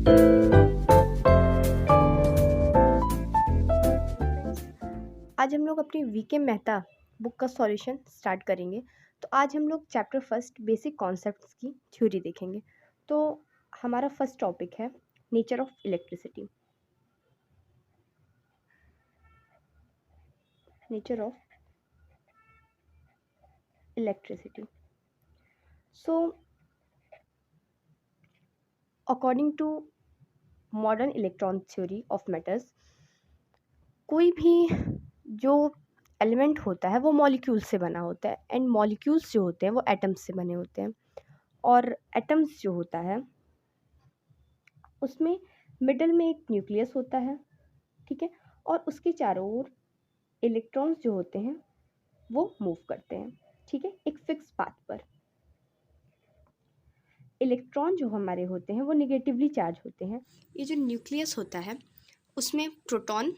आज हम लोग अपनी वीके मेहता बुक का सॉल्यूशन स्टार्ट करेंगे। तो आज हम लोग चैप्टर फर्स्ट बेसिक कॉन्सेप्ट्स की थ्योरी देखेंगे। तो हमारा फर्स्ट टॉपिक है nature of electricity. Nature of electricity. So according to modern electron theory of matters, कोई भी जो एलिमेंट होता है वो मॉलिक्यूल से बना होता है, एंड मॉलिक्यूल्स जो होते हैं वो एटम्स से बने होते हैं। और एटम्स जो होता है उसमें मिडल में एक न्यूक्लियस होता है, ठीक है, और उसके चारों ओर इलेक्ट्रॉन्स जो होते हैं वो मूव करते हैं, ठीक है, एक फिक्स पाथ पर। इलेक्ट्रॉन जो हमारे होते हैं वो निगेटिवली चार्ज होते हैं। ये जो न्यूक्लियस होता है उसमें प्रोटॉन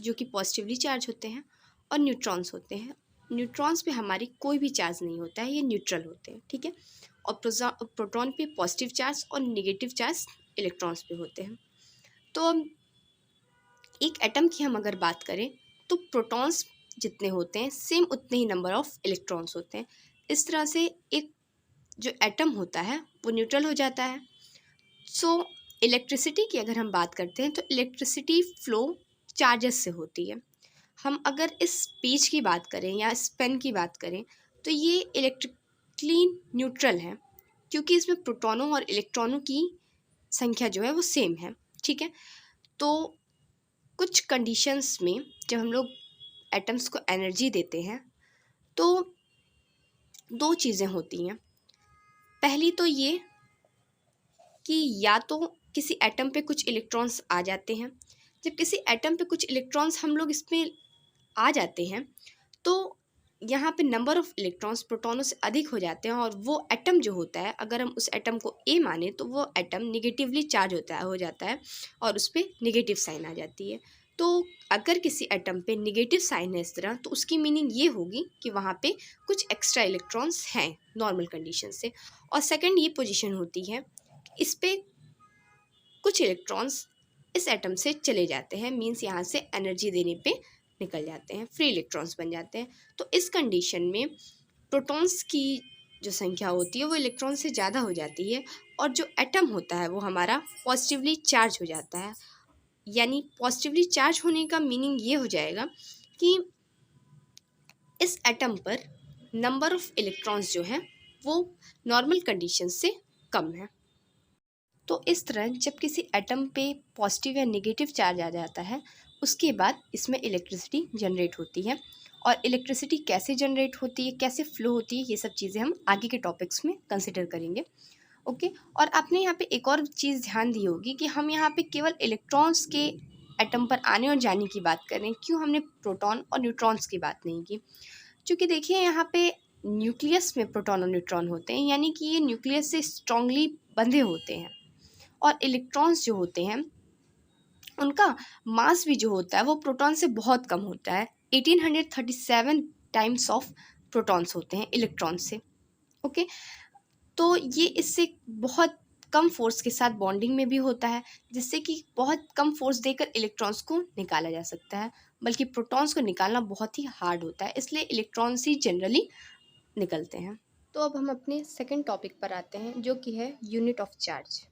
जो कि पॉजिटिवली चार्ज होते हैं और न्यूट्रॉन्स होते हैं। न्यूट्रॉन्स पे हमारी कोई भी चार्ज नहीं होता है, ये न्यूट्रल होते हैं, ठीक है। और प्रोटॉन पे पॉजिटिव चार्ज और निगेटिव चार्ज इलेक्ट्रॉन्स पे होते हैं। तो एक एटम की हम अगर बात करें तो प्रोटॉन्स जितने होते हैं सेम उतने ही नंबर ऑफ इलेक्ट्रॉन्स होते हैं। इस तरह से एक जो एटम होता है वो न्यूट्रल हो जाता है। सो इलेक्ट्रिसिटी की अगर हम बात करते हैं तो इलेक्ट्रिसिटी फ्लो चार्जेस से होती है। हम अगर इस पेज की बात करें या इस पेन की बात करें तो ये इलेक्ट्रिकली न्यूट्रल है, क्योंकि इसमें प्रोटॉनों और इलेक्ट्रॉनों की संख्या जो है वो सेम है, ठीक है। तो कुछ कंडीशंस में जब हम लोग एटम्स को एनर्जी देते हैं तो दो चीज़ें होती हैं। पहली तो ये कि या तो किसी एटम पे कुछ इलेक्ट्रॉन्स आ जाते हैं। जब किसी एटम पे कुछ इलेक्ट्रॉन्स हम लोग इसमें आ जाते हैं तो यहाँ पे नंबर ऑफ़ इलेक्ट्रॉन्स प्रोटॉनों से अधिक हो जाते हैं, और वो एटम जो होता है, अगर हम उस एटम को ए माने तो वो एटम निगेटिवली चार्ज हो जाता है और उस पर निगेटिव साइन आ जाती है। तो अगर किसी एटम पे निगेटिव साइन है इस तरह, तो उसकी मीनिंग ये होगी कि वहाँ पे कुछ एक्स्ट्रा इलेक्ट्रॉन्स हैं नॉर्मल कंडीशन से। और सेकंड ये पोजीशन होती है, इस पे कुछ इलेक्ट्रॉन्स इस एटम से चले जाते हैं, मीन्स यहाँ से एनर्जी देने पे निकल जाते हैं, फ्री इलेक्ट्रॉन्स बन जाते हैं। तो इस कंडीशन में प्रोटॉन्स की जो संख्या होती है वो इलेक्ट्रॉन से ज़्यादा हो जाती है, और जो एटम होता है वो हमारा पॉजिटिवली चार्ज हो जाता है। यानी पॉजिटिवली चार्ज होने का मीनिंग ये हो जाएगा कि इस एटम पर नंबर ऑफ़ इलेक्ट्रॉन्स जो हैं वो नॉर्मल कंडीशन से कम है। तो इस तरह जब किसी एटम पे पॉजिटिव या नेगेटिव चार्ज आ जाता है उसके बाद इसमें इलेक्ट्रिसिटी जनरेट होती है। और इलेक्ट्रिसिटी कैसे जनरेट होती है, कैसे फ्लो होती है, ये सब चीज़ें हम आगे के टॉपिक्स में कंसिडर करेंगे, ओके। और आपने यहाँ पे एक और चीज़ ध्यान दी होगी कि हम यहाँ पे केवल इलेक्ट्रॉन्स के एटम पर आने और जाने की बात कर रहे हैं, क्यों हमने प्रोटॉन और न्यूट्रॉन्स की बात नहीं की। क्योंकि देखिए यहाँ पे न्यूक्लियस में प्रोटॉन और न्यूट्रॉन होते हैं, यानी कि ये न्यूक्लियस से स्ट्रांगली बंधे होते हैं, और इलेक्ट्रॉन्स जो होते हैं उनका मास भी जो होता है वो प्रोटॉन से बहुत कम होता है। 1837 टाइम्स ऑफ प्रोटॉन्स होते हैं इलेक्ट्रॉन से, ओके। तो ये इससे बहुत कम फोर्स के साथ बॉन्डिंग में भी होता है, जिससे कि बहुत कम फोर्स देकर इलेक्ट्रॉन्स को निकाला जा सकता है, बल्कि प्रोटॉन्स को निकालना बहुत ही हार्ड होता है, इसलिए इलेक्ट्रॉन्स ही जनरली निकलते हैं। तो अब हम अपने सेकंड टॉपिक पर आते हैं, जो कि है unit of charge.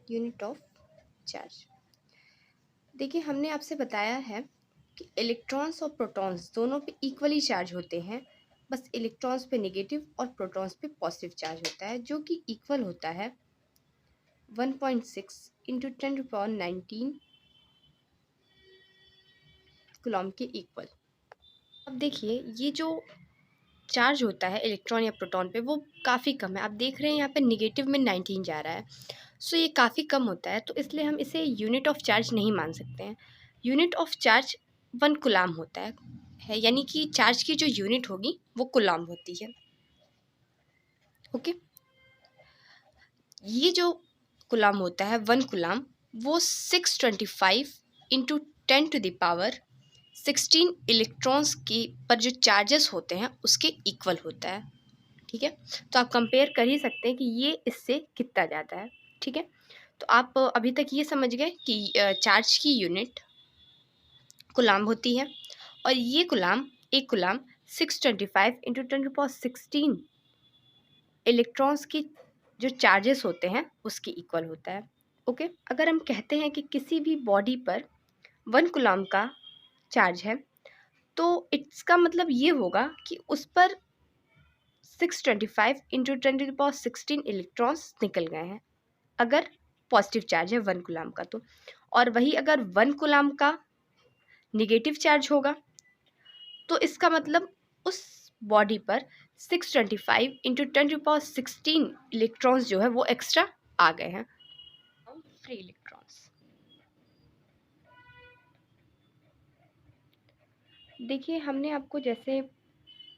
Unit of charge, देखिए हमने आपसे बताया है कि इलेक्ट्रॉन्स और प्रोटॉन्स दोनों पे इक्वली चार्ज होते हैं, बस इलेक्ट्रॉन्स पे नेगेटिव और प्रोटॉन्स पे पॉजिटिव चार्ज होता है, जो कि इक्वल होता है 1.6 इंटू 10⁻19 कूलॉम के इक्वल। अब देखिए ये जो चार्ज होता है इलेक्ट्रॉन या प्रोटॉन पे वो काफ़ी कम है। आप देख रहे हैं यहाँ पे निगेटिव में 19 जा रहा है, सो ये काफ़ी कम होता है, तो इसलिए हम इसे यूनिट ऑफ चार्ज नहीं मान सकते हैं। यूनिट ऑफ चार्ज 1 कूलॉम होता है, यानी कि चार्ज की जो यूनिट होगी वो कूलॉम होती है, ओके। ये जो कूलॉम होता है 1 कूलॉम, वो 625 इंटू 10⁻16 इलेक्ट्रॉन्स की पर जो चार्जेस होते हैं उसके इक्वल होता है, ठीक है। तो आप कंपेयर कर ही सकते हैं कि ये इससे कितना ज़्यादा है। ठीक है, तो आप अभी तक ये समझ गए कि चार्ज की यूनिट कूलाम होती है, और ये कूलाम, एक कूलाम 625 इंटू 10⁻16 इलेक्ट्रॉन्स की जो चार्जेस होते हैं उसके इक्वल होता है। ओके, अगर हम कहते हैं कि किसी भी बॉडी पर 1 कूलाम का चार्ज है, तो इसका मतलब ये होगा कि उस पर 625 इंटू 10⁻16 इलेक्ट्रॉन्स निकल गए हैं, अगर पॉजिटिव चार्ज है 1 कूलाम का तो। और वही अगर 1 कूलाम का निगेटिव चार्ज होगा तो इसका मतलब उस बॉडी पर 625 इंटू 10⁻16 इलेक्ट्रॉन्स जो है वो एक्स्ट्रा आ गए हैं, फ्री इलेक्ट्रॉन्स। देखिए, हमने आपको जैसे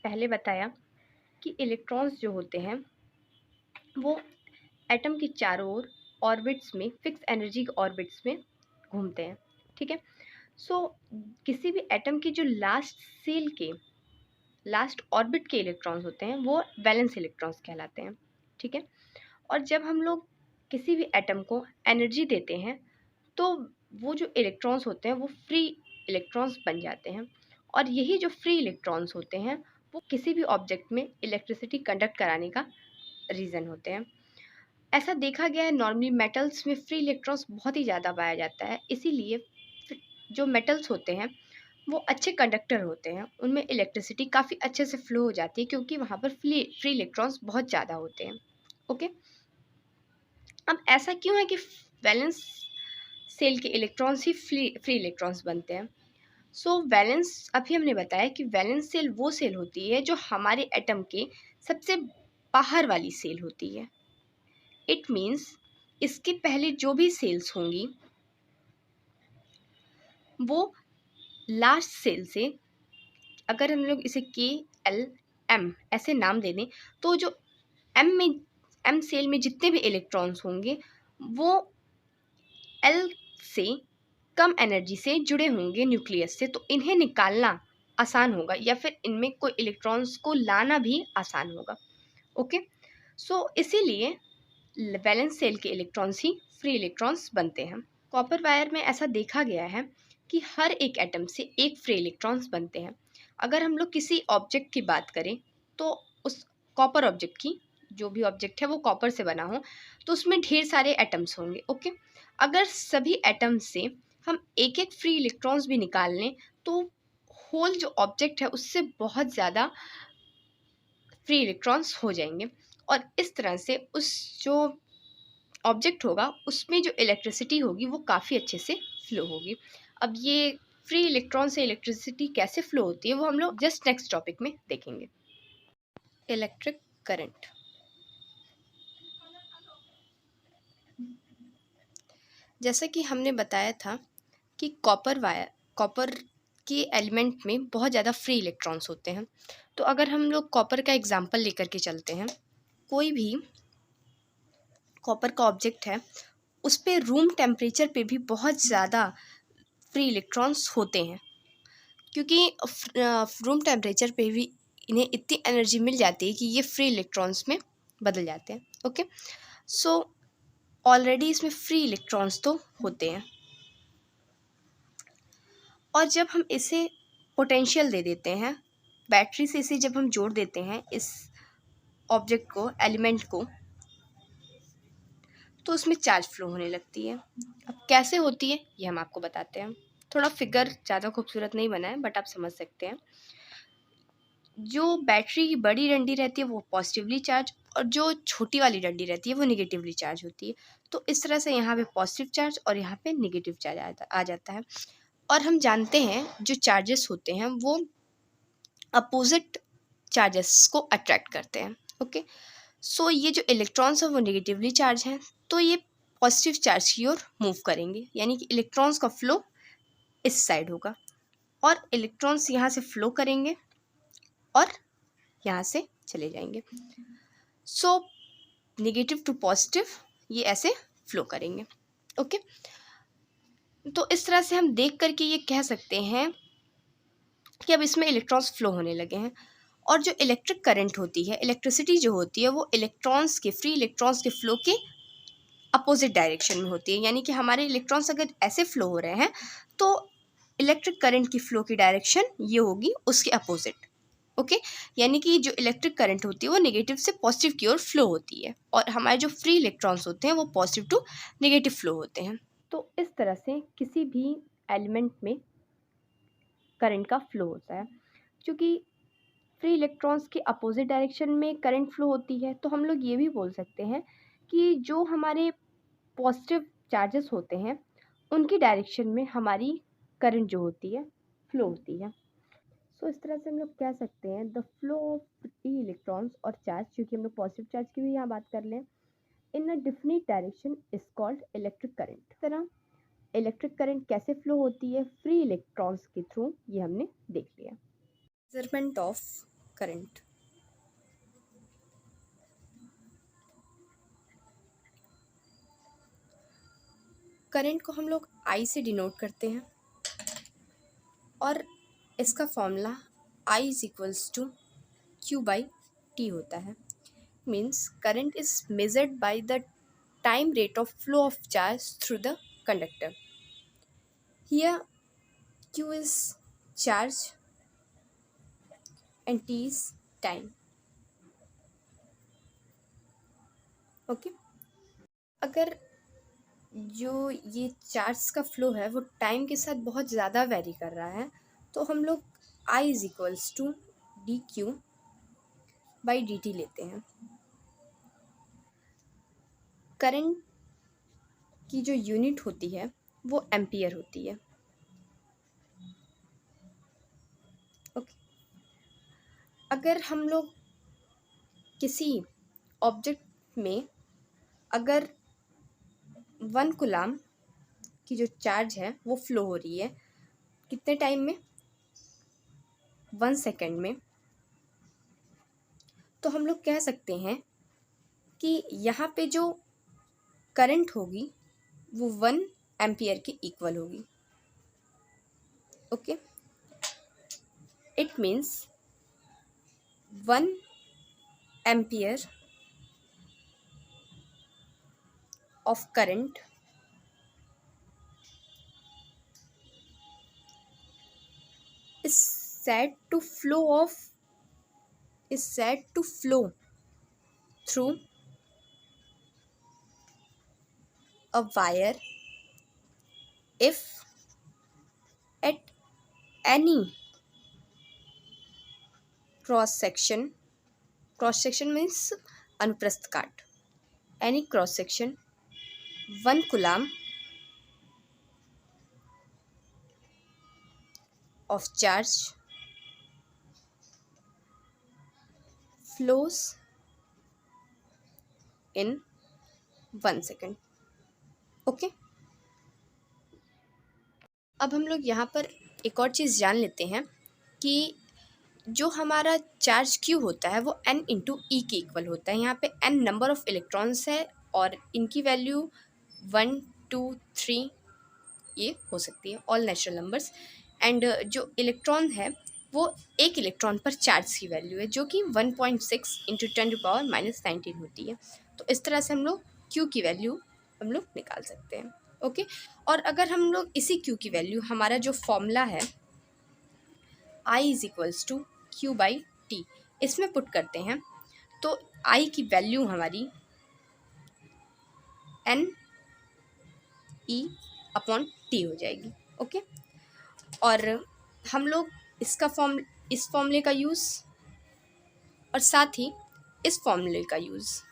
पहले बताया कि इलेक्ट्रॉन्स जो होते हैं वो एटम के चारों ओर ऑर्बिट्स में, फिक्स एनर्जी के ऑर्बिट्स में घूमते हैं। ठीक है, सो किसी भी एटम के जो लास्ट ऑर्बिट के इलेक्ट्रॉन्स होते हैं वो वैलेंस इलेक्ट्रॉन्स कहलाते हैं। ठीक है, और जब हम लोग किसी भी एटम को एनर्जी देते हैं तो वो जो इलेक्ट्रॉन्स होते हैं वो फ्री इलेक्ट्रॉन्स बन जाते हैं, और यही जो फ्री इलेक्ट्रॉन्स होते हैं वो किसी भी ऑब्जेक्ट में इलेक्ट्रिसिटी कंडक्ट कराने का रीज़न होते हैं। ऐसा देखा गया है, नॉर्मली मेटल्स में फ्री इलेक्ट्रॉन्स बहुत ही ज़्यादा पाया जाता है, इसीलिए जो मेटल्स होते हैं वो अच्छे कंडक्टर होते हैं, उनमें इलेक्ट्रिसिटी काफ़ी अच्छे से फ्लो हो जाती है क्योंकि वहाँ पर फ्री इलेक्ट्रॉन्स बहुत ज़्यादा होते हैं। ओके, अब ऐसा क्यों है कि वैलेंस सेल के इलेक्ट्रॉन्स ही फ्री इलेक्ट्रॉन्स बनते हैं? सो वैलेंस, अभी हमने बताया कि वैलेंस सेल वो सेल होती है जो हमारे एटम के सबसे बाहर वाली सेल होती है। इट मीन्स इसके पहले जो भी सेल्स होंगी वो लास्ट सेल से, अगर हम लोग इसे KLM ऐसे नाम दे दें, तो जो एम सेल में जितने भी इलेक्ट्रॉन्स होंगे वो L से कम एनर्जी से जुड़े होंगे न्यूक्लियस से, तो इन्हें निकालना आसान होगा, या फिर इनमें कोई इलेक्ट्रॉन्स को लाना भी आसान होगा। ओके, सो इसीलिए वैलेंस सेल के इलेक्ट्रॉन्स ही फ्री इलेक्ट्रॉन्स बनते हैं। कॉपर वायर में ऐसा देखा गया है कि हर एक एटम से एक फ्री इलेक्ट्रॉन्स बनते हैं। अगर हम लोग किसी ऑब्जेक्ट की बात करें तो उस कॉपर ऑब्जेक्ट की, जो भी ऑब्जेक्ट है वो कॉपर से बना हो, तो उसमें ढेर सारे एटम्स होंगे। ओके, अगर सभी एटम्स से हम एक एक फ्री इलेक्ट्रॉन्स भी निकाल लें तो होल जो ऑब्जेक्ट है उससे बहुत ज़्यादा फ्री इलेक्ट्रॉन्स हो जाएंगे, और इस तरह से उस जो ऑब्जेक्ट होगा उसमें जो इलेक्ट्रिसिटी होगी वो काफ़ी अच्छे से फ्लो होगी। अब ये फ्री इलेक्ट्रॉन से इलेक्ट्रिसिटी कैसे फ्लो होती है वो हम लोग जस्ट नेक्स्ट टॉपिक में देखेंगे। Electric current. जैसा कि हमने बताया था कि कॉपर के एलिमेंट में बहुत ज़्यादा फ्री इलेक्ट्रॉन्स होते हैं, तो अगर हम लोग कॉपर का एग्जांपल लेकर के चलते हैं, कोई भी कॉपर का ऑब्जेक्ट है उस पे रूम टेम्परेचर पे भी बहुत ज़्यादा फ्री इलेक्ट्रॉन्स होते हैं, क्योंकि रूम टेम्परेचर पे भी इन्हें इतनी एनर्जी मिल जाती है कि ये फ्री इलेक्ट्रॉन्स में बदल जाते हैं। ओके, सो ऑलरेडी इसमें फ्री इलेक्ट्रॉन्स तो होते हैं, और जब हम इसे पोटेंशियल दे देते हैं, बैटरी से इसे जब हम जोड़ देते हैं इस ऑब्जेक्ट को, एलिमेंट को, तो उसमें चार्ज फ्लो होने लगती है। अब कैसे होती है ये हम आपको बताते हैं। थोड़ा फिगर ज़्यादा खूबसूरत नहीं बना है बट आप समझ सकते हैं। जो बैटरी की बड़ी डंडी रहती है वो पॉजिटिवली चार्ज, और जो छोटी वाली डंडी रहती है वो निगेटिवली चार्ज होती है। तो इस तरह से यहाँ पे पॉजिटिव चार्ज और यहाँ पे निगेटिव चार्ज आ जाता है। और हम जानते हैं जो चार्जेस होते हैं वो अपोजिट चार्जेस को अट्रैक्ट करते हैं। ओके, सो ये जो इलेक्ट्रॉन्स हैं वो निगेटिवली चार्ज हैं, तो ये पॉजिटिव चार्ज की ओर मूव करेंगे, यानी कि इलेक्ट्रॉन्स का फ्लो इस साइड होगा, और इलेक्ट्रॉन्स यहाँ से फ्लो करेंगे और यहाँ से चले जाएंगे। सो नेगेटिव टू पॉजिटिव ये ऐसे फ्लो करेंगे। ओके, तो इस तरह से हम देख करके ये कह सकते हैं कि अब इसमें इलेक्ट्रॉन्स फ्लो होने लगे हैं। और जो इलेक्ट्रिक करंट होती है, इलेक्ट्रिसिटी जो होती है वो इलेक्ट्रॉन्स के, फ्री इलेक्ट्रॉन्स के फ्लो के अपोजिट डायरेक्शन में होती है, यानी कि हमारे इलेक्ट्रॉन्स अगर ऐसे फ्लो हो रहे हैं तो इलेक्ट्रिक करंट की फ्लो की डायरेक्शन ये होगी उसके अपोजिट। ओके, यानी कि जो इलेक्ट्रिक करंट होती है वो नेगेटिव से पॉजिटिव की ओर फ्लो होती है, और हमारे जो फ्री इलेक्ट्रॉन्स होते हैं वो पॉजिटिव टू नेगेटिव फ्लो होते हैं। तो इस तरह से किसी भी एलिमेंट में करंट का फ्लो होता है। क्योंकि फ्री इलेक्ट्रॉन्स के अपोजिट डायरेक्शन में करंट फ्लो होती है, तो हम लोग ये भी बोल सकते हैं कि जो हमारे पॉजिटिव चार्जेस होते हैं उनकी डायरेक्शन में हमारी करंट जो होती है फ्लो होती है। सो इस तरह से हम लोग कह सकते हैं the flow of free electrons और चार्ज, क्योंकि हम लोग पॉजिटिव चार्ज की भी यहाँ बात कर लें, in a definite direction is called electric current. इस तरह इलेक्ट्रिक करंट कैसे फ्लो होती है फ्री इलेक्ट्रॉन्स के थ्रू, ये हमने देख लिया। Measurement of current. करंट को हम लोग I से डिनोट करते हैं, और इसका formula I is equals to Q/T होता है। Means current is measured by the time rate of flow of charge through the conductor. Here Q is charge and T is time. Okay, अगर जो ये charge का flow है वो time के साथ बहुत ज़्यादा वेरी कर रहा है, तो हम लोग I is equals to dQ/dt लेते हैं। करंट की जो यूनिट होती है वो एम्पियर होती है। ओके, अगर हम लोग किसी ऑब्जेक्ट में अगर 1 कूलम की जो चार्ज है वो फ्लो हो रही है कितने टाइम में, 1 सेकेंड में, तो हम लोग कह सकते हैं कि यहाँ पे जो करंट होगी वो 1 एम्पियर के इक्वल होगी। Okay, it means 1 ampere of current is said to flow through a wire if at any cross section means अनुप्रस्थ काट, any cross section 1 coulomb of charge flows in 1 second. Okay, अब हम लोग यहाँ पर एक और चीज़ जान लेते हैं कि जो हमारा चार्ज Q होता है वो N इंटू E के इक्वल होता है। यहाँ पे N नंबर ऑफ़ इलेक्ट्रॉन्स है और इनकी वैल्यू 1, 2, 3 ये हो सकती है, ऑल नेचुरल नंबर्स। एंड जो इलेक्ट्रॉन है वो एक इलेक्ट्रॉन पर चार्ज की वैल्यू है जो कि 1.6 इंटू 10⁻⁻19 होती है। तो इस तरह से हम लोग Q की वैल्यू हम लोग निकाल सकते हैं। ओके, और अगर हम लोग इसी Q की वैल्यू, हमारा जो फॉर्मूला है I is equals to Q/T, इसमें पुट करते हैं तो I की वैल्यू हमारी NE/T हो जाएगी। ओके, और हम लोग इस फॉर्मूले का यूज़ और साथ ही इस फॉर्मूले का यूज़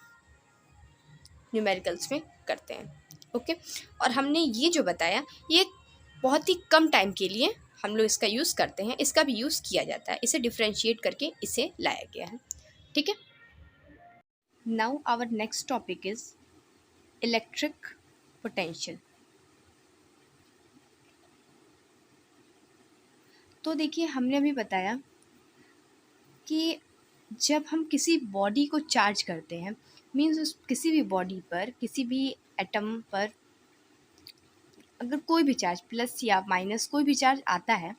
न्यूमेरिकल्स में करते हैं। ओके, और हमने ये जो बताया ये बहुत ही कम टाइम के लिए हम लोग इसका यूज़ करते हैं, इसका भी यूज़ किया जाता है, इसे डिफ्रेंशिएट करके इसे लाया गया है। ठीक है, now our next topic is electric potential. तो देखिए, हमने अभी बताया कि जब हम किसी बॉडी को चार्ज करते हैं, मीन्स उस किसी भी बॉडी पर, किसी भी एटम पर अगर कोई भी चार्ज प्लस या माइनस कोई भी चार्ज आता है,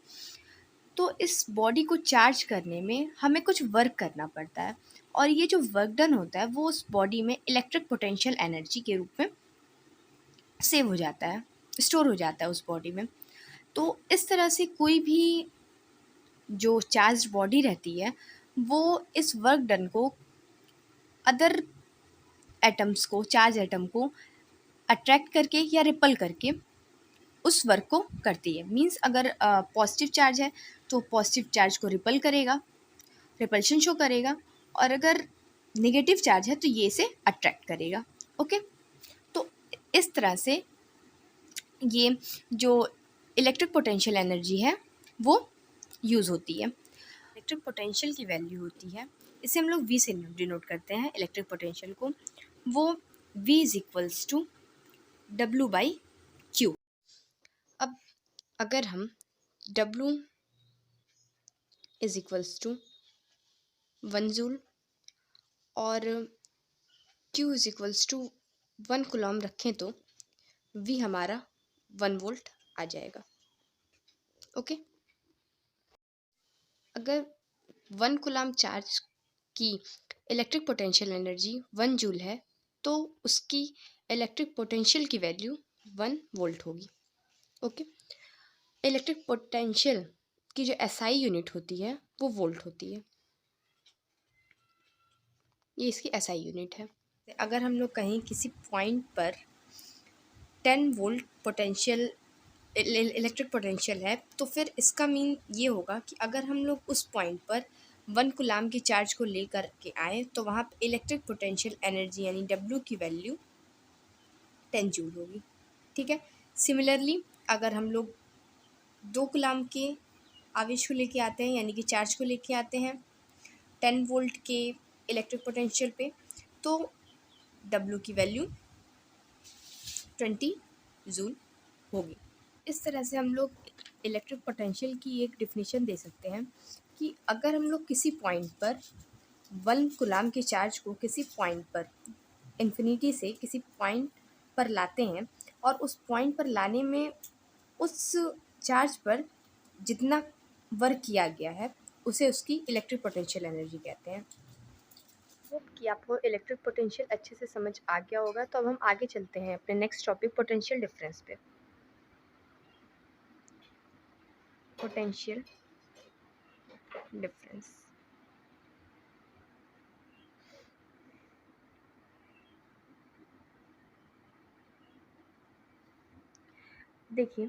तो इस बॉडी को चार्ज करने में हमें कुछ वर्क करना पड़ता है, और ये जो वर्क डन होता है वो उस बॉडी में इलेक्ट्रिक पोटेंशियल एनर्जी के रूप में सेव हो जाता है, स्टोर हो जाता है उस बॉडी में। तो इस तरह से कोई भी जो चार्ज बॉडी रहती है वो इस वर्क डन को अदर एटम्स को, चार्ज एटम को अट्रैक्ट करके या रिपल करके उस वर्क को करती है। मींस अगर पॉजिटिव चार्ज है तो पॉजिटिव चार्ज को रिपल करेगा, रिपल्शन शो करेगा, और अगर नेगेटिव चार्ज है तो ये इसे अट्रैक्ट करेगा। ओके, तो इस तरह से ये जो इलेक्ट्रिक पोटेंशियल एनर्जी है वो यूज़ होती है। इलेक्ट्रिक पोटेंशियल की वैल्यू होती है, इसे हम लोग V से डिनोट करते हैं इलेक्ट्रिक पोटेंशियल को, वो V is equals to W/Q। अब अगर हम W is equals to 1 joule और Q is equals to 1 coulomb रखें तो V हमारा 1 वोल्ट आ जाएगा। ओके, अगर 1 कूलॉम चार्ज की इलेक्ट्रिक पोटेंशियल एनर्जी 1 जूल है तो उसकी इलेक्ट्रिक पोटेंशियल की वैल्यू 1 वोल्ट होगी। ओके, इलेक्ट्रिक पोटेंशियल की जो SI यूनिट होती है वो वोल्ट होती है, ये इसकी SI यूनिट है। अगर हम लोग कहीं किसी पॉइंट पर 10 वोल्ट पोटेंशियल इलेक्ट्रिक पोटेंशियल है तो फिर इसका मीन ये होगा कि अगर हम लोग उस पॉइंट पर 1 कूलॉम की चार्ज को लेकर के आए तो वहाँ पे इलेक्ट्रिक पोटेंशियल एनर्जी यानी W की वैल्यू 10 जूल होगी। ठीक है, सिमिलरली अगर हम लोग 2 कूलॉम के आवेश को लेके आते हैं यानी कि चार्ज को लेके आते हैं 10 वोल्ट के इलेक्ट्रिक पोटेंशियल पे तो W की वैल्यू 20 जूल होगी। इस तरह से हम लोग इलेक्ट्रिक पोटेंशियल की एक डिफिनीशन दे सकते हैं कि अगर हम लोग किसी पॉइंट पर 1 कूलॉम के चार्ज को किसी पॉइंट पर इन्फिनिटी से किसी पॉइंट पर लाते हैं और उस पॉइंट पर लाने में उस चार्ज पर जितना वर्क किया गया है उसे उसकी इलेक्ट्रिक पोटेंशियल एनर्जी कहते हैं। होप कि आपको इलेक्ट्रिक पोटेंशियल अच्छे से समझ आ गया होगा। तो अब हम आगे चलते हैं अपने नेक्स्ट टॉपिक पोटेंशियल डिफरेंस पे। पोटेंशियल डिफरेंस, देखिए,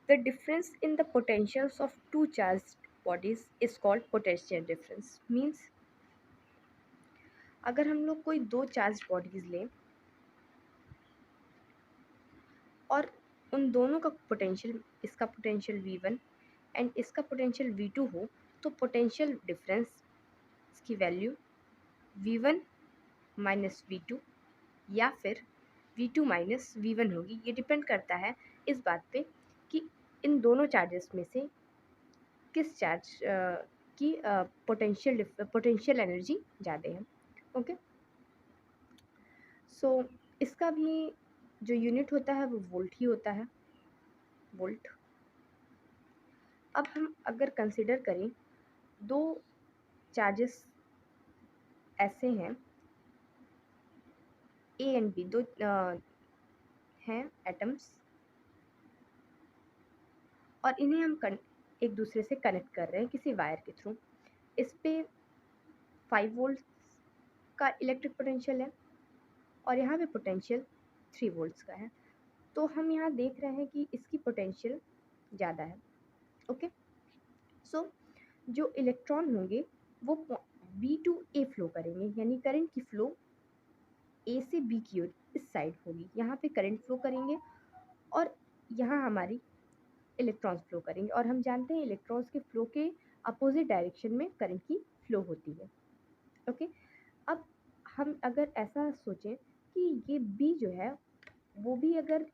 the difference in the potentials of two charged bodies is called potential difference. Means अगर हम लोग कोई 2 चार्ज बॉडीज लें और उन दोनों का पोटेंशियल, इसका पोटेंशियल V1 एंड इसका पोटेंशियल V2 हो तो पोटेंशियल डिफरेंस की वैल्यू V1 माइनस V2 या फिर V2 माइनस V1 होगी। ये डिपेंड करता है इस बात पे कि इन दोनों चार्जेस में से किस चार्ज की पोटेंशियल एनर्जी ज़्यादा है। ओके, सो इसका भी जो यूनिट होता है वो वोल्ट ही होता है, वोल्ट। अब हम अगर कंसिडर करें 2 चार्जेस ऐसे हैं A एंड B, 2 हैं एटम्स, और इन्हें हम एक दूसरे से कनेक्ट कर रहे हैं किसी वायर के थ्रू। इस पे 5 वोल्ट का इलेक्ट्रिक पोटेंशियल है और यहाँ पे पोटेंशियल 3 वोल्ट्स का है। तो हम यहाँ देख रहे हैं कि इसकी पोटेंशियल ज़्यादा है। ओके, सो जो इलेक्ट्रॉन होंगे वो B टू A फ्लो करेंगे, यानी करंट की फ्लो A से B की ओर इस साइड होगी। यहाँ पे करंट फ्लो करेंगे और यहाँ हमारी इलेक्ट्रॉन्स फ्लो करेंगे, और हम जानते हैं इलेक्ट्रॉन्स के फ्लो के अपोजिट डायरेक्शन में करंट की फ्लो होती है। ओके, अब हम अगर ऐसा सोचें कि ये B जो है वो भी अगर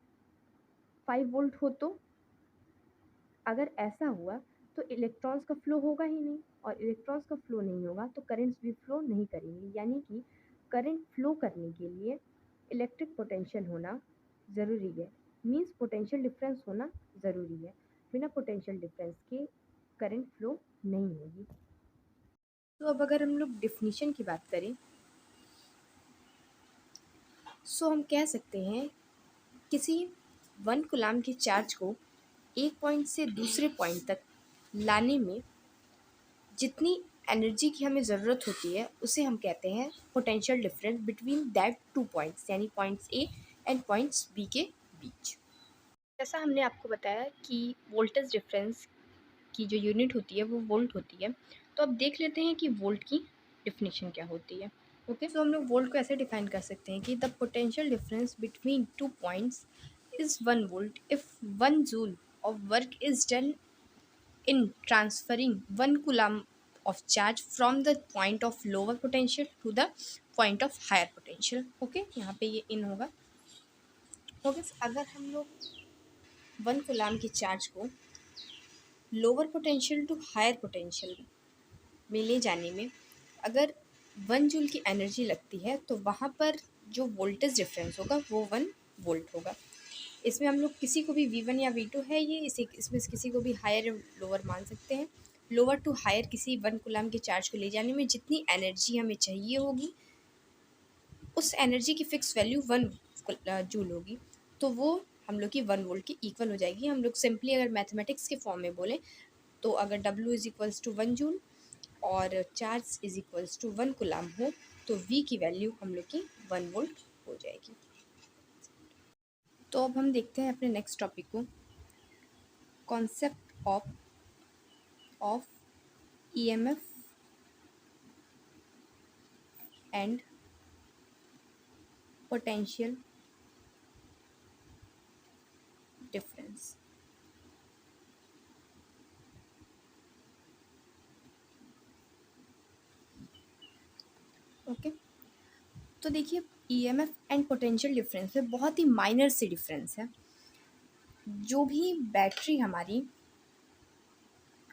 5 वोल्ट हो तो अगर ऐसा हुआ तो इलेक्ट्रॉन्स का फ्लो होगा ही नहीं, और इलेक्ट्रॉन्स का फ्लो नहीं होगा तो करंट्स भी फ्लो नहीं करेंगे। यानी कि करंट फ्लो करने के लिए इलेक्ट्रिक पोटेंशियल होना ज़रूरी है, मींस पोटेंशियल डिफरेंस होना ज़रूरी है। बिना पोटेंशियल डिफरेंस के करंट फ्लो नहीं होगी। तो अब अगर हम लोग डिफिनीशन की बात करें सो हम कह सकते हैं किसी 1 कूलम के चार्ज को एक पॉइंट से दूसरे पॉइंट तक लाने में जितनी एनर्जी की हमें ज़रूरत होती है उसे हम कहते हैं potential difference between that 2 points, यानी points A and points B के बीच। जैसा हमने आपको बताया कि वोल्टेज डिफरेंस की जो यूनिट होती है वो वोल्ट होती है, तो अब देख लेते हैं कि वोल्ट की डिफिनीशन क्या होती है। ओके, तो हम लोग वोल्ट को ऐसे डिफाइन कर सकते हैं कि the potential difference between 2 points is 1 volt if 1 joule of work is done in transferring 1 coulomb of charge from the point of lower potential to the point of higher potential। Okay, यहाँ पे ये इन होगा। Okay, अगर हम लोग 1 coulomb की charge को lower potential to higher potential में ले जाने में अगर 1 जूल की एनर्जी लगती है तो वहाँ पर जो वोल्टेज डिफरेंस होगा वो 1 वोल्ट होगा। इसमें हम लोग किसी को भी V1 या V2 है ये, इसमें किसी को भी हायर लोअर मान सकते हैं। लोअर टू हायर किसी 1 कूलम के चार्ज को ले जाने में जितनी एनर्जी हमें चाहिए होगी उस एनर्जी की फ़िक्स वैल्यू 1 जूल होगी, तो वो हम लोग की 1 वोल्ट की इक्वल हो जाएगी। हम लोग सिंपली अगर मैथमेटिक्स के फॉर्म में बोलें तो अगर W is equals to 1 joule और charge is equals to 1 coulomb हो तो V की वैल्यू हम लोग की 1 वोल्ट हो जाएगी। तो अब हम देखते हैं अपने नेक्स्ट टॉपिक को, concept of EMF and potential difference. Okay, तो देखिए EMF एंड पोटेंशियल डिफरेंस में बहुत ही माइनर सी डिफरेंस है। जो भी बैटरी हमारी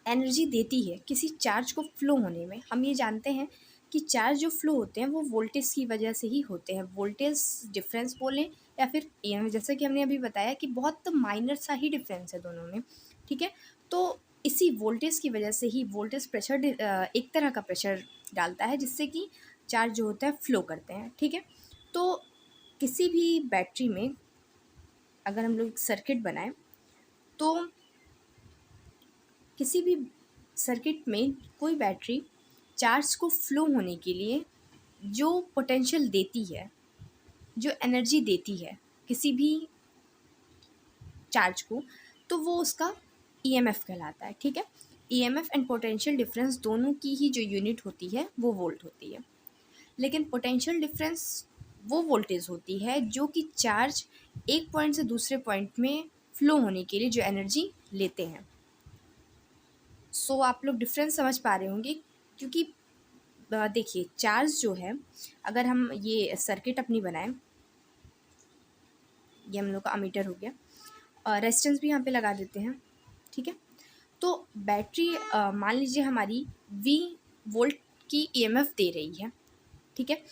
एनर्जी देती है किसी चार्ज को फ्लो होने में, हम ये जानते हैं कि चार्ज जो फ्लो होते हैं वो वोल्टेज की वजह से ही होते हैं। वोल्टेज डिफरेंस बोलें या फिर EMF, जैसा कि हमने अभी बताया कि बहुत माइनर सा ही डिफरेंस है दोनों में, ठीक है। तो इसी वोल्टेज की वजह से ही वोल्टेज प्रेशर एक तरह का प्रेशर डालता है जिससे कि चार्ज जो होता है फ्लो करते हैं, ठीक है। तो किसी भी बैटरी में अगर हम लोग सर्किट बनाएं तो किसी भी सर्किट में कोई बैटरी चार्ज को फ्लो होने के लिए जो पोटेंशियल देती है, जो एनर्जी देती है किसी भी चार्ज को, तो वो उसका EMF कहलाता है, ठीक है। EMF एंड पोटेंशियल डिफरेंस दोनों की ही जो यूनिट होती है वो वोल्ट होती है, लेकिन पोटेंशियल डिफरेंस वो वोल्टेज होती है जो कि चार्ज एक पॉइंट से दूसरे पॉइंट में फ्लो होने के लिए जो एनर्जी लेते हैं। सो आप लोग डिफरेंस समझ पा रहे होंगे, क्योंकि देखिए चार्ज जो है, अगर हम ये सर्किट अपनी बनाएं, ये हम लोग का अमीटर हो गया, रेजिस्टेंस भी यहाँ पे लगा देते हैं, ठीक है। तो बैटरी मान लीजिए हमारी V वोल्ट की EMF दे रही है, ठीक है,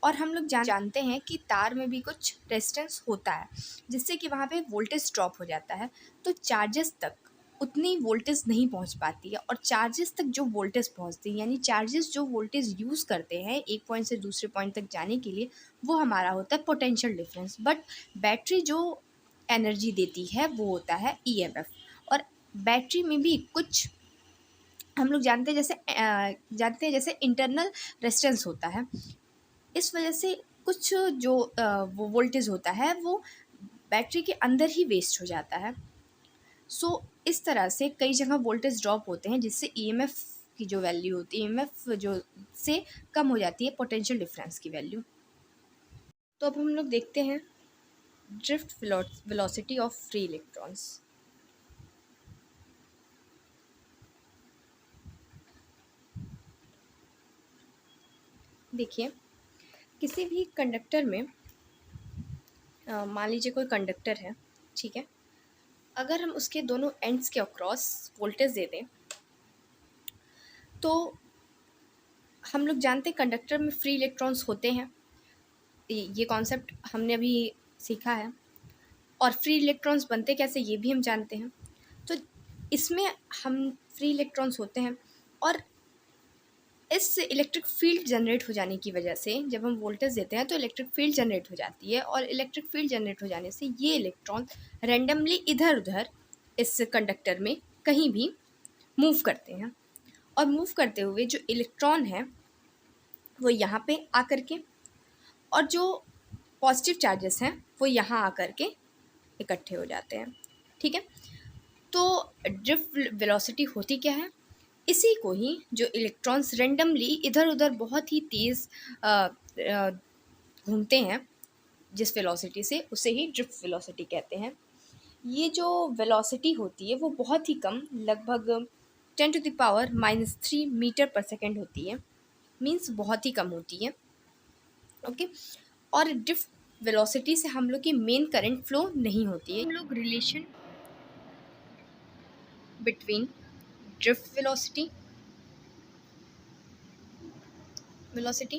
और हम लोग जानते हैं कि तार में भी कुछ रेजिस्टेंस होता है जिससे कि वहाँ पे वोल्टेज ड्रॉप हो जाता है, तो चार्जेस तक उतनी वोल्टेज नहीं पहुँच पाती है, और चार्जेस तक जो वोल्टेज पहुँचती है, यानी चार्जेस जो वोल्टेज यूज़ करते हैं एक पॉइंट से दूसरे पॉइंट तक जाने के लिए, वो हमारा होता है पोटेंशियल डिफरेंस। बट बैटरी जो एनर्जी देती है वो होता है EMF। और बैटरी में भी कुछ हम लोग जानते हैं जैसे इंटरनल रेजिस्टेंस होता है, इस वजह से कुछ जो वो वोल्टेज होता है वो बैटरी के अंदर ही वेस्ट हो जाता है। सो इस तरह से कई जगह वोल्टेज ड्रॉप होते हैं जिससे EMF की जो वैल्यू होती है, EMF जो से कम हो जाती है पोटेंशियल डिफरेंस की वैल्यू। तो अब हम लोग देखते हैं drift velocity of free electrons. देखिए किसी भी कंडक्टर में मान लीजिए कोई कंडक्टर है, ठीक है, अगर हम उसके दोनों एंड्स के अक्रॉस वोल्टेज दे दें तो हम लोग जानते हैं कंडक्टर में फ्री इलेक्ट्रॉन्स होते हैं, ये कॉन्सेप्ट हमने अभी सीखा है, और फ्री इलेक्ट्रॉन्स बनते कैसे ये भी हम जानते हैं। तो इसमें हम फ्री इलेक्ट्रॉन्स होते हैं और इस इलेक्ट्रिक फील्ड जनरेट हो जाने की वजह से जब हम वोल्टेज देते हैं तो इलेक्ट्रिक फील्ड जनरेट हो जाती है, और इलेक्ट्रिक फील्ड जनरेट हो जाने से ये इलेक्ट्रॉन रैंडमली इधर उधर इस कंडक्टर में कहीं भी मूव करते हैं, और मूव करते हुए जो इलेक्ट्रॉन है वो यहाँ पे आकर के, और जो पॉजिटिव चार्जेस हैं वो यहाँ आकर के इकट्ठे हो जाते हैं। ठीक है, तो ड्रिफ्ट वेलोसिटी होती क्या है? इसी को ही जो इलेक्ट्रॉन्स रेंडमली इधर उधर बहुत ही तेज़ घूमते हैं जिस वेलोसिटी से, उसे ही ड्रिफ्ट वेलोसिटी कहते हैं। ये जो वेलोसिटी होती है वो बहुत ही कम, लगभग 10⁻³ मीटर पर सेकेंड होती है, मीन्स बहुत ही कम होती है। ओके, और ड्रिफ्ट वेलोसिटी से हम लोग की मेन करंट फ्लो नहीं होती है। हम लोग relation between drift velocity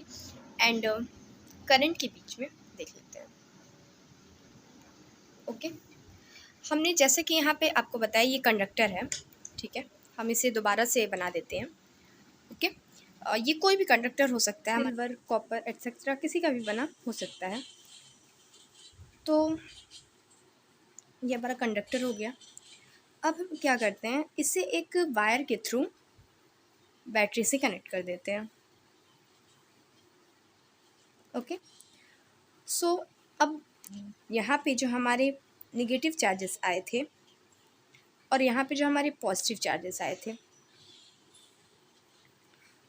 and current के बीच में देख लेते हैं। ओके, हमने जैसे कि यहाँ पे आपको बताया ये कंडक्टर है, ठीक है, हम इसे दोबारा से बना देते हैं। ओके, ये कोई भी कंडक्टर हो सकता है, सिल्वर, कॉपर एटसेट्रा, किसी का भी बना हो सकता है। तो ये हमारा कंडक्टर हो गया। अब हम क्या करते हैं, इसे एक वायर के थ्रू बैटरी से कनेक्ट कर देते हैं। ओके, सो अब यहाँ पे जो हमारे नेगेटिव चार्जेस आए थे और यहाँ पे जो हमारे पॉजिटिव चार्जेस आए थे,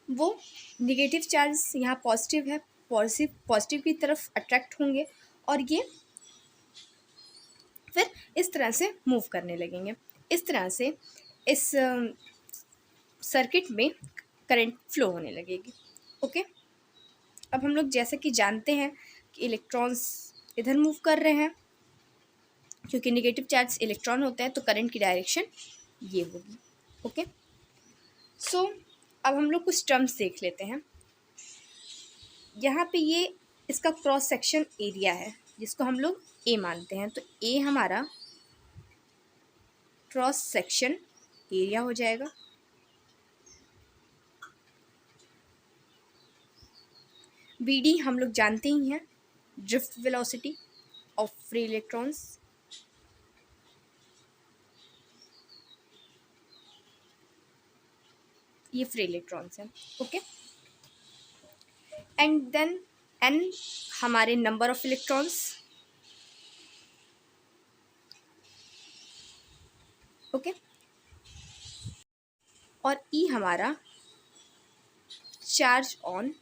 वो नेगेटिव चार्जेस यहाँ पॉजिटिव है, पॉजिटिव की तरफ अट्रैक्ट होंगे और ये फिर इस तरह से मूव करने लगेंगे। इस तरह से इस सर्किट में करंट फ्लो होने लगेगी। ओके, अब हम लोग जैसे कि जानते हैं कि इलेक्ट्रॉन्स इधर मूव कर रहे हैं, क्योंकि नेगेटिव चार्ज इलेक्ट्रॉन होता है तो करंट की डायरेक्शन ये होगी। ओके, सो अब हम लोग कुछ टर्म्स देख लेते हैं। यहाँ पे ये इसका क्रॉस सेक्शन एरिया है जिसको हम लोग ए मानते हैं, तो ए हमारा क्रॉस सेक्शन एरिया हो जाएगा। BD हम लोग जानते ही हैं, drift velocity of free electrons. ये फ्री इलेक्ट्रॉन्स हैं। ओके, एंड देन N हमारे नंबर ऑफ इलेक्ट्रॉन्स। ओके, और E हमारा चार्ज ऑन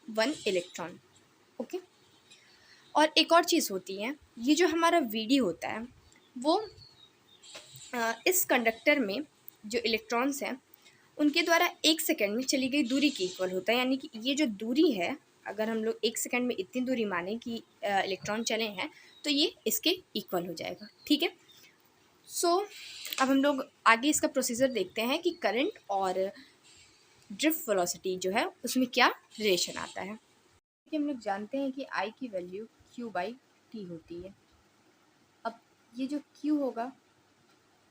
1 इलेक्ट्रॉन। ओके, और एक और चीज़ होती है, ये जो हमारा VD होता है वो इस कंडक्टर में जो इलेक्ट्रॉन्स हैं उनके द्वारा 1 सेकेंड में चली गई दूरी के इक्वल होता है। यानी कि ये जो दूरी है, अगर हम लोग 1 सेकेंड में इतनी दूरी माने कि इलेक्ट्रॉन चले हैं तो ये इसके इक्वल हो जाएगा। ठीक है, सो अब हम लोग आगे इसका प्रोसीजर देखते हैं कि करंट और ड्रिफ्ट वेलोसिटी जो है उसमें क्या रिलेशन आता है। कि हम लोग जानते हैं कि I की वैल्यू Q/T होती है। अब ये जो Q होगा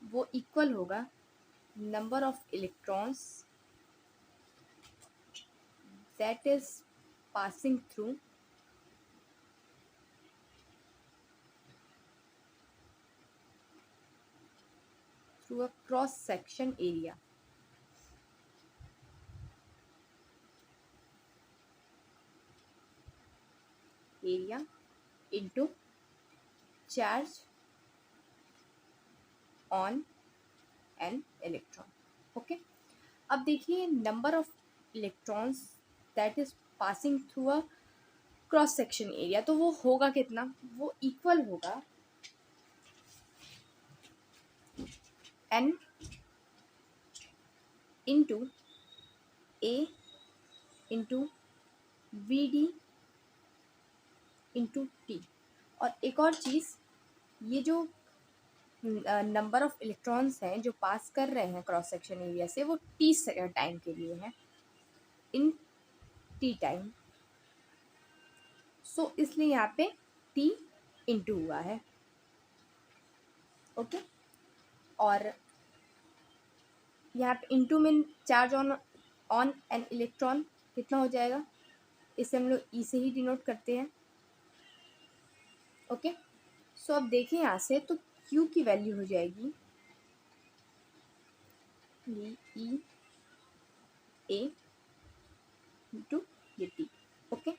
वो इक्वल होगा number of electrons that is passing through a cross section area। Area into charge on an electron. Okay, अब देखिए number of electrons that is passing through a cross section area, तो वो होगा कितना, वो इक्वल होगा n into ए into VD into T। और एक और चीज़, ये जो नंबर ऑफ इलेक्ट्रॉन्स हैं जो पास कर रहे हैं क्रॉस सेक्शन एरिया से वो T टाइम के लिए है, इन T टाइम। सो इसलिए यहाँ पे T इंटू हुआ है। ओके, और यहाँ पे इनटू में चार्ज ऑन एन इलेक्ट्रॉन कितना हो जाएगा, इसे हम लोग ई से ही डिनोट करते हैं। ओके, सो अब देखें यहाँ से तो क्यू की वैल्यू हो जाएगी ई ए इंटू ये टी। ओके,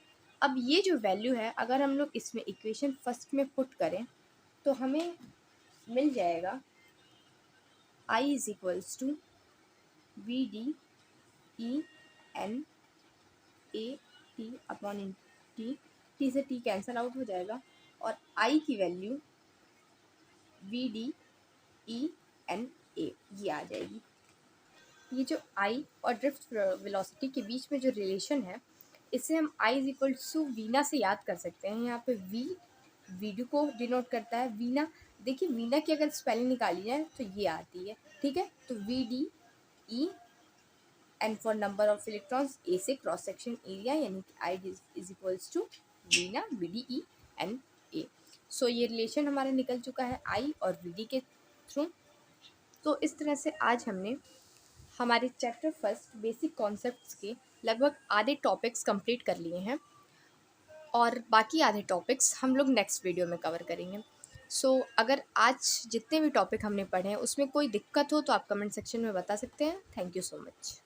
अब ये जो वैल्यू है अगर हम लोग इसमें इक्वेशन फर्स्ट में पुट करें तो हमें मिल जाएगा I is equals to V D E N A T upon इन टी से टी कैंसल आउट हो जाएगा और आई की value V D E N A ये आ जाएगी। ये जो आई और ड्रिफ्ट वेलोसिटी के बीच में जो रिलेशन है इसे हम I is equal to Veena से याद कर सकते हैं। यहाँ पे वी डी को डिनोट करता है, वीना देखिए वीना की अगर स्पेलिंग निकाली जाए तो ये आती है, ठीक है। तो V D E N for number of electrons, A से क्रॉस सेक्शन एरिया, यानी कि आई इज इक्वल्स टू वीना V D E N A. So ये रिलेशन हमारा निकल चुका है आई और वी डी के थ्रू। तो इस तरह से आज हमने हमारे चैप्टर फर्स्ट बेसिक कॉन्सेप्ट्स के लगभग आधे टॉपिक्स कंप्लीट कर लिए हैं और बाकी आधे टॉपिक्स हम लोग नेक्स्ट वीडियो में कवर करेंगे। सो अगर आज जितने भी टॉपिक हमने पढ़े हैं उसमें कोई दिक्कत हो तो आप कमेंट सेक्शन में बता सकते हैं। Thank you so much.